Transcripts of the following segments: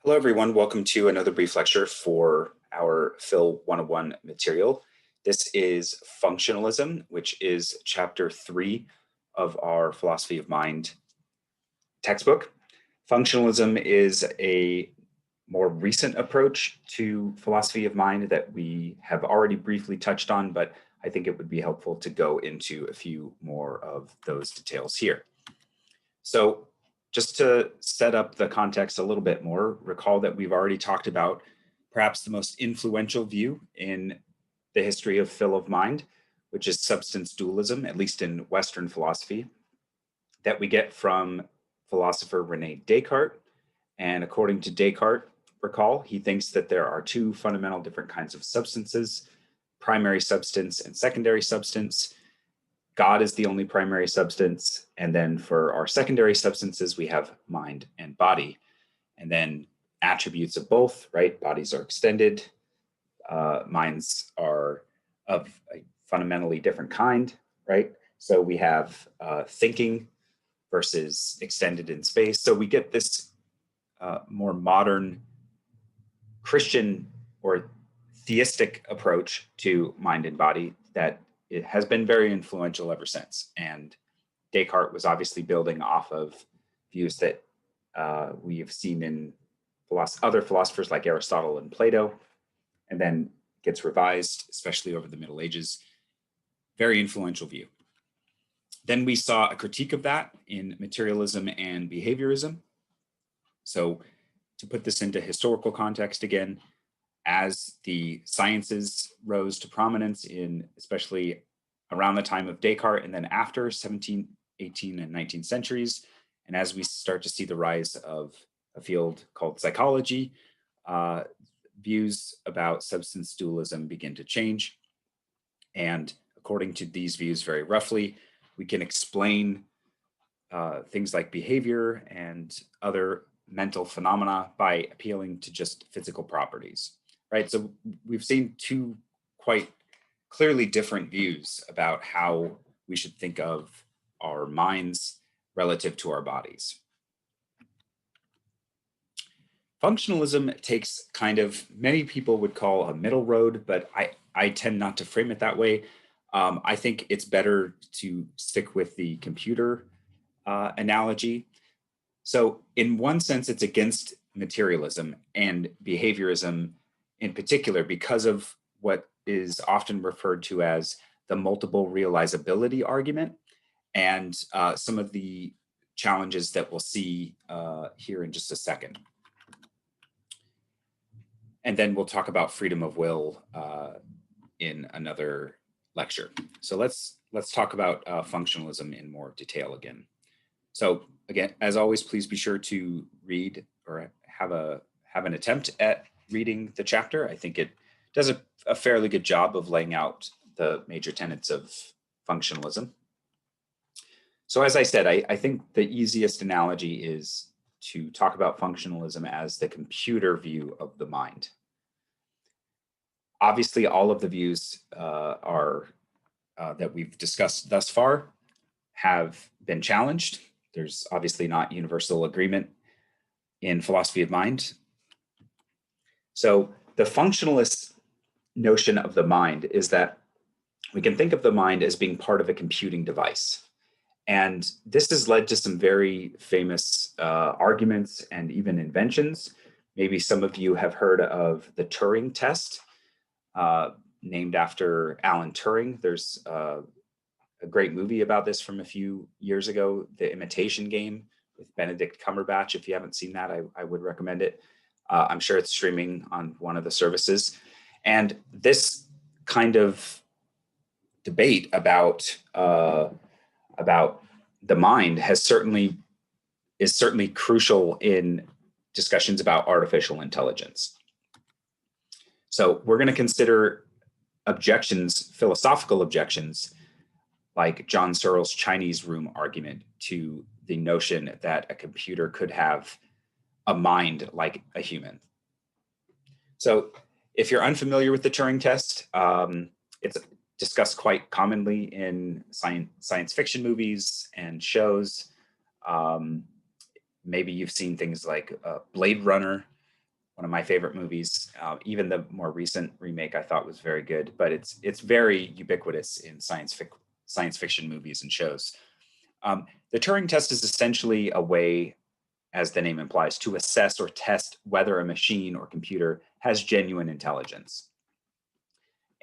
Hello, everyone. Welcome to another brief lecture for our Phil 101 material. This is Functionalism, which is chapter 3 of our Philosophy of Mind textbook. Functionalism is a more recent approach to philosophy of mind that we have already briefly touched on, but I think it would be helpful to go into a few more of those details here. So just to set up the context a little bit more, recall that we've already talked about perhaps the most influential view in the history of Phil of mind, which is substance dualism, at least in Western philosophy, that we get from philosopher Rene Descartes. And according to Descartes, recall, he thinks that there are two fundamental different kinds of substances, primary substance and secondary substance. God is the only primary substance. And then for our secondary substances, we have mind and body. And then attributes of both, right? Bodies are extended. Minds are of a fundamentally different kind, right? So we have thinking versus extended in space. So we get this more modern Christian or theistic approach to mind and body that it has been very influential ever since. And Descartes was obviously building off of views that we have seen in other philosophers like Aristotle and Plato, and then gets revised, especially over the Middle Ages. Very influential view. Then we saw a critique of that in materialism and behaviorism. So to put this into historical context again, as the sciences rose to prominence in especially around the time of Descartes and then after 17th, 18th, and 19th centuries, and as we start to see the rise of a field called psychology, views about substance dualism begin to change. And according to these views, very roughly, we can explain things like behavior and other mental phenomena by appealing to just physical properties, right? So we've seen two quite clearly different views about how we should think of our minds relative to our bodies. Functionalism takes kind of, many people would call a middle road, but I tend not to frame it that way. I think it's better to stick with the computer analogy. So in one sense, it's against materialism and behaviorism in particular because of what is often referred to as the multiple realizability argument and some of the challenges that we'll see here in just a second. And then we'll talk about freedom of will in another lecture. So let's talk about functionalism in more detail again. So again, as always, please be sure to read or have an attempt at reading the chapter. I think it does a fairly good job of laying out the major tenets of functionalism. So as I said, I think the easiest analogy is to talk about functionalism as the computer view of the mind. Obviously, all of the views that we've discussed thus far have been challenged. There's obviously not universal agreement in philosophy of mind. So the functionalist notion of the mind is that we can think of the mind as being part of a computing device. And this has led to some very famous arguments and even inventions. Maybe some of you have heard of the Turing test, named after Alan Turing. There's a great movie about this from a few years ago, The Imitation Game with Benedict Cumberbatch. If you haven't seen that, I would recommend it. I'm sure it's streaming on one of the services. And this kind of debate about the mind is certainly crucial in discussions about artificial intelligence. So we're going to consider philosophical objections, like John Searle's Chinese room argument to the notion that a computer could have a mind like a human. So if you're unfamiliar with the Turing test, it's discussed quite commonly in science fiction movies and shows. Maybe you've seen things like Blade Runner one of my favorite movies. Even the more recent remake I thought was very good, but it's very ubiquitous in science fiction movies and shows. The Turing test is essentially a way, as the name implies, to assess or test whether a machine or computer has genuine intelligence.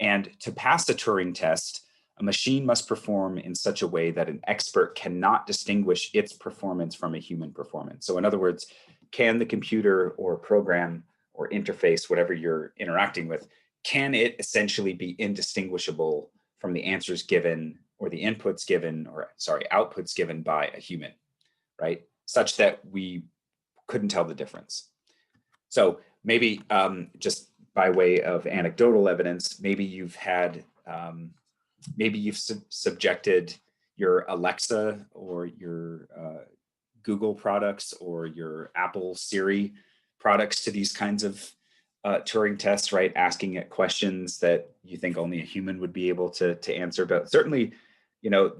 And to pass the Turing test, a machine must perform in such a way that an expert cannot distinguish its performance from a human performance. So in other words, can the computer or program or interface, whatever you're interacting with, can it essentially be indistinguishable from the answers given or the outputs given by a human, right? Such that we couldn't tell the difference. So maybe just by way of anecdotal evidence, maybe you've subjected your Alexa or your Google products or your Apple Siri products to these kinds of Turing tests, right? Asking it questions that you think only a human would be able to answer. But certainly,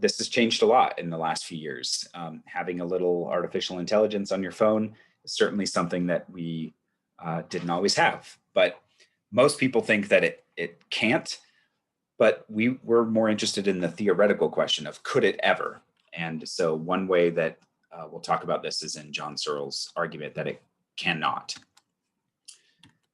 this has changed a lot in the last few years. Having a little artificial intelligence on your phone is certainly something that we didn't always have. But most people think that it can't. But we're more interested in the theoretical question of could it ever? And so one way that we'll talk about this is in John Searle's argument that it cannot.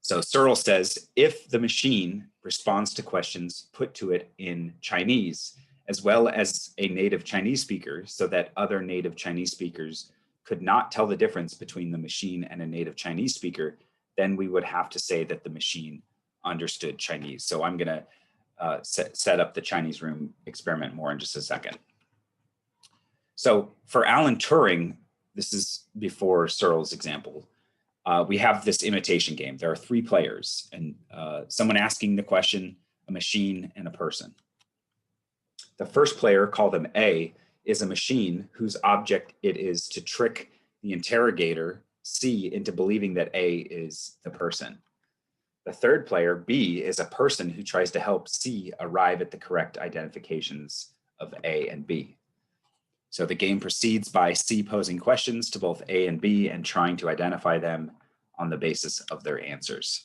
So Searle says, if the machine responds to questions put to it in Chinese, as well as a native Chinese speaker, so that other native Chinese speakers could not tell the difference between the machine and a native Chinese speaker, then we would have to say that the machine understood Chinese. So I'm going to set up the Chinese room experiment more in just a second. So for Alan Turing, this is before Searle's example, we have this imitation game. There are 3 players and someone asking the question, a machine, and a person. The first player, call them A, is a machine whose object it is to trick the interrogator, C, into believing that A is the person. The third player, B, is a person who tries to help C arrive at the correct identifications of A and B. So the game proceeds by C posing questions to both A and B and trying to identify them on the basis of their answers.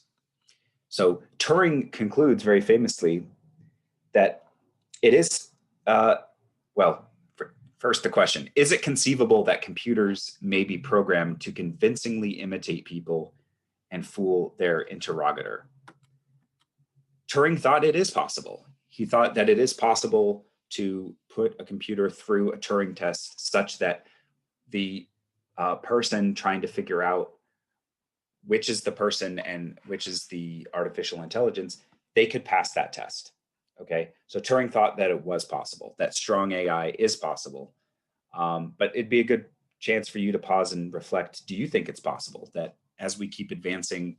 So Turing concludes very famously that it is, first the question, is it conceivable that computers may be programmed to convincingly imitate people and fool their interrogator? Turing thought it is possible. He thought that it is possible to put a computer through a Turing test such that the person trying to figure out which is the person and which is the artificial intelligence, they could pass that test. Okay, so Turing thought that it was possible, that strong AI is possible. But it'd be a good chance for you to pause and reflect. Do you think it's possible that as we keep advancing,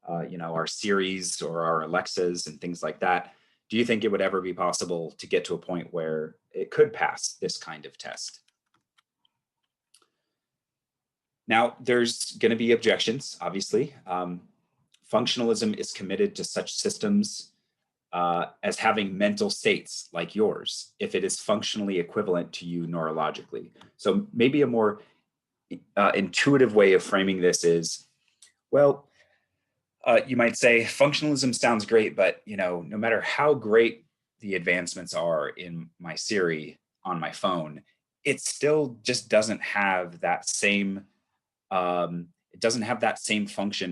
our Siris or our Alexas and things like that, do you think it would ever be possible to get to a point where it could pass this kind of test? Now, there's going to be objections, obviously. Functionalism is committed to such systems as having mental states like yours, if it is functionally equivalent to you neurologically. So maybe a more intuitive way of framing this is, well, you might say functionalism sounds great, but no matter how great the advancements are in my Siri on my phone, it still just doesn't have that same function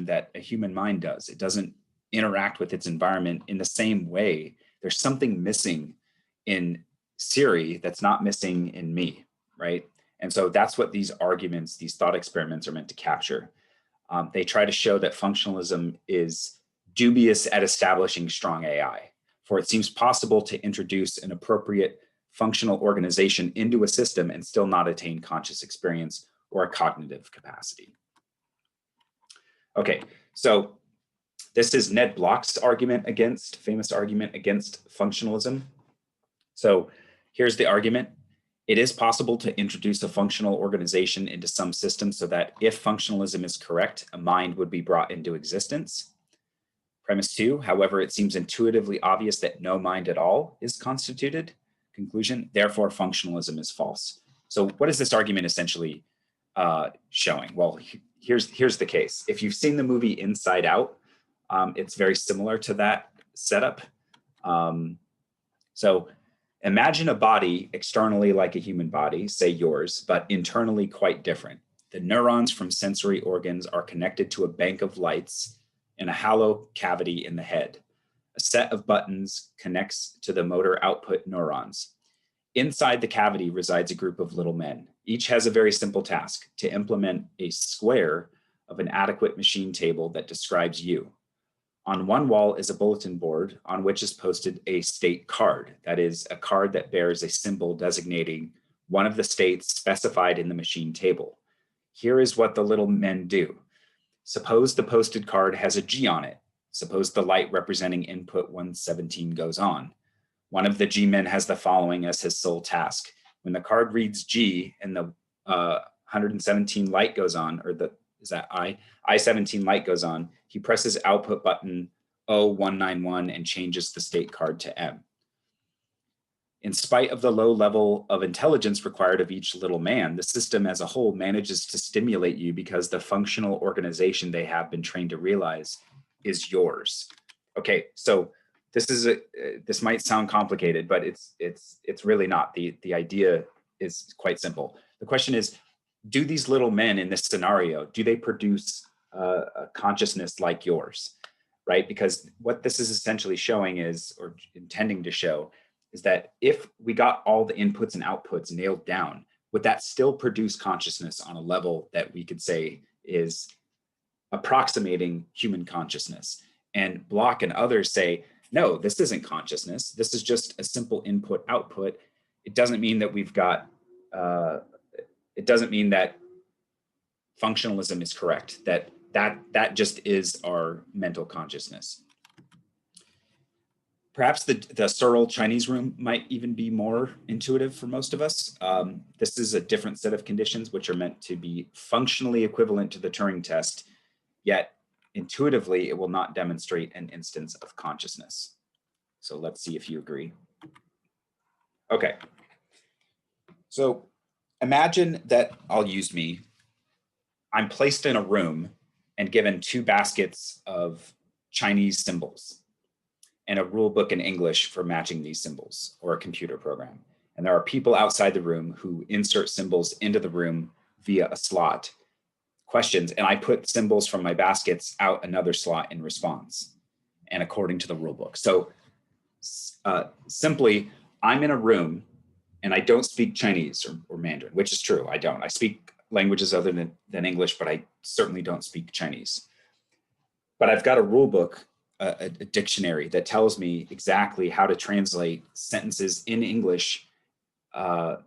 that a human mind does. It doesn't interact with its environment in the same way. There's something missing in Siri that's not missing in me, right? And so that's what these arguments, these thought experiments are meant to capture. They try to show that functionalism is dubious at establishing strong AI, for it seems possible to introduce an appropriate functional organization into a system and still not attain conscious experience or a cognitive capacity. Okay, so this is Ned Block's famous argument against functionalism. So here's the argument. It is possible to introduce a functional organization into some systems so that if functionalism is correct, a mind would be brought into existence. Premise 2, however, it seems intuitively obvious that no mind at all is constituted. Conclusion, therefore, functionalism is false. So what is this argument essentially showing? Well, here's the case. If you've seen the movie Inside Out, it's very similar to that setup. So imagine a body externally like a human body, say yours, but internally quite different. The neurons from sensory organs are connected to a bank of lights in a hollow cavity in the head. A set of buttons connects to the motor output neurons. Inside the cavity resides a group of little men. Each has a very simple task: to implement a square of an adequate machine table that describes you. On one wall is a bulletin board on which is posted a state card, that is, a card that bears a symbol designating one of the states specified in the machine table. Here is what the little men do. Suppose the posted card has a G on it. Suppose the light representing input 117 goes on. One of the G men has the following as his sole task. When the card reads G and the 117 light goes on, or I-17 light goes on, he presses output button O191 and changes the state card to M. In spite of the low level of intelligence required of each little man, the system as a whole manages to stimulate you because the functional organization they have been trained to realize is yours. Okay, so this might sound complicated, but it's really not. The idea is quite simple. The question is, do these little men in this scenario, do they produce a consciousness like yours, right? Because what this is essentially showing is, or intending to show, is that if we got all the inputs and outputs nailed down, would that still produce consciousness on a level that we could say is approximating human consciousness? And Bloch and others say, no, this isn't consciousness. This is just a simple input output. It doesn't mean that we've got, it doesn't mean that functionalism is correct, that just is our mental consciousness. Perhaps the Searle Chinese room might even be more intuitive for most of us. This is a different set of conditions which are meant to be functionally equivalent to the Turing test, yet intuitively it will not demonstrate an instance of consciousness. So let's see if you agree. Okay. So imagine that, I'll use me, I'm placed in a room and given two baskets of Chinese symbols and a rule book in English for matching these symbols, or a computer program. And there are people outside the room who insert symbols into the room via a slot, questions, and I put symbols from my baskets out another slot in response, and according to the rule book. So simply, I'm in a room and I don't speak Chinese or Mandarin, which is true, I don't. I speak languages other than English, but I certainly don't speak Chinese. But I've got a rule book, a dictionary that tells me exactly how to translate sentences in English or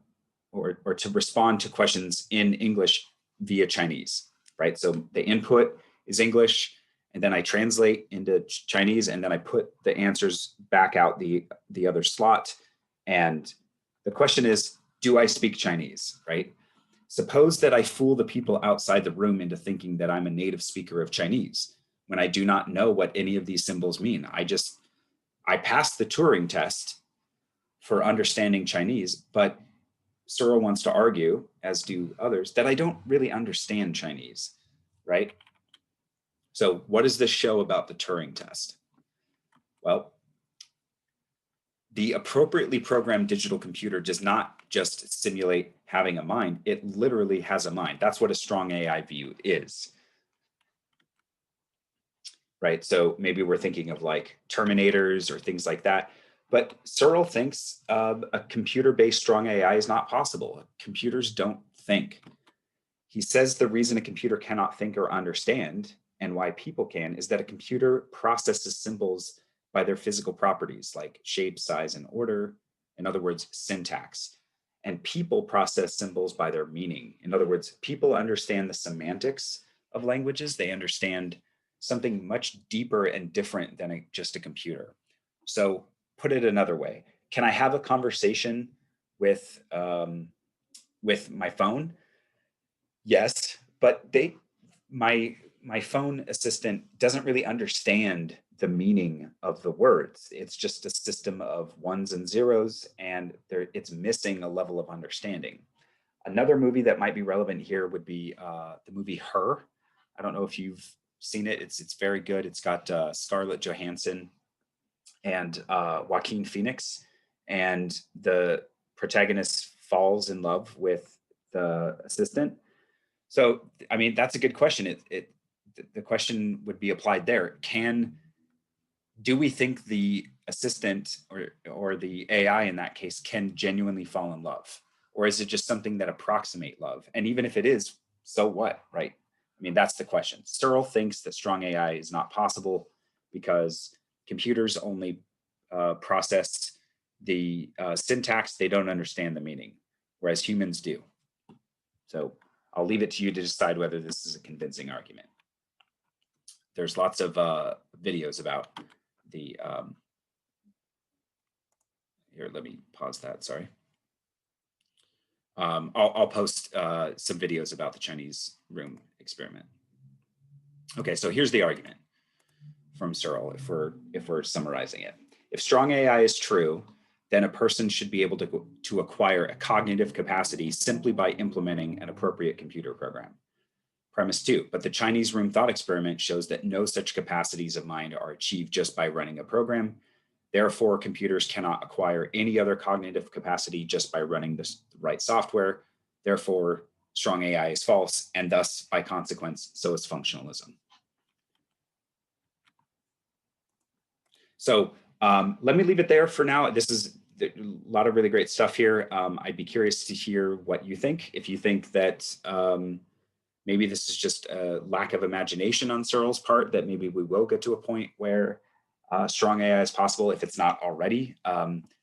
to respond to questions in English via Chinese, right? So the input is English, and then I translate into Chinese, and then I put the answers back out the other slot. And the question is, do I speak Chinese, right? Suppose that I fool the people outside the room into thinking that I'm a native speaker of Chinese, when I do not know what any of these symbols mean. I passed the Turing test for understanding Chinese, but Searle wants to argue, as do others, that I don't really understand Chinese, right? So what does this show about the Turing test? Well, the appropriately programmed digital computer does not just simulate having a mind, it literally has a mind. That's what a strong AI view is. Right? So maybe we're thinking of like Terminators or things like that. But Searle thinks a computer-based strong AI is not possible. Computers don't think. He says the reason a computer cannot think or understand, and why people can, is that a computer processes symbols by their physical properties, like shape, size, and order. In other words, syntax. And people process symbols by their meaning. In other words, people understand the semantics of languages. They understand something much deeper and different than just a computer. So put it another way, can I have a conversation with my phone? Yes, but my phone assistant doesn't really understand the meaning of the words. It's just a system of ones and zeros, and it's missing a level of understanding. Another movie that might be relevant here would be the movie Her. I don't know if you've seen it. It's very good. It's got Scarlett Johansson and Joaquin Phoenix, and the protagonist falls in love with the assistant. So, I mean, that's a good question. The question would be applied there. Do we think the assistant or the AI in that case can genuinely fall in love? Or is it just something that approximate love? And even if it is, so what, right? I mean, that's the question. Searle thinks that strong AI is not possible because computers only process the syntax, they don't understand the meaning, whereas humans do. So I'll leave it to you to decide whether this is a convincing argument. There's lots of videos about the, here, let me pause that, sorry. I'll post some videos about the Chinese room experiment. Okay, so here's the argument from Searle, if we're summarizing it. If strong AI is true, then a person should be able to acquire a cognitive capacity simply by implementing an appropriate computer program. Premise 2, but the Chinese room thought experiment shows that no such capacities of mind are achieved just by running a program. Therefore, computers cannot acquire any other cognitive capacity just by running the right software. Therefore, strong AI is false, and thus, by consequence, so is functionalism. So let me leave it there for now. This is a lot of really great stuff here. I'd be curious to hear what you think. If you think that maybe this is just a lack of imagination on Searle's part, that maybe we will get to a point where strong AI is possible if it's not already.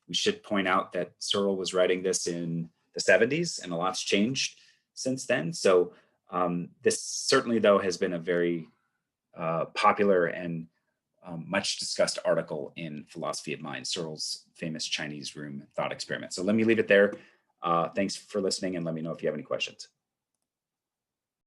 We should point out that Searle was writing this in the 70s and a lot's changed since then. So this certainly, though, has been a very popular and much discussed article in Philosophy of Mind, Searle's famous Chinese room thought experiment. So let me leave it there. Thanks for listening, and let me know if you have any questions.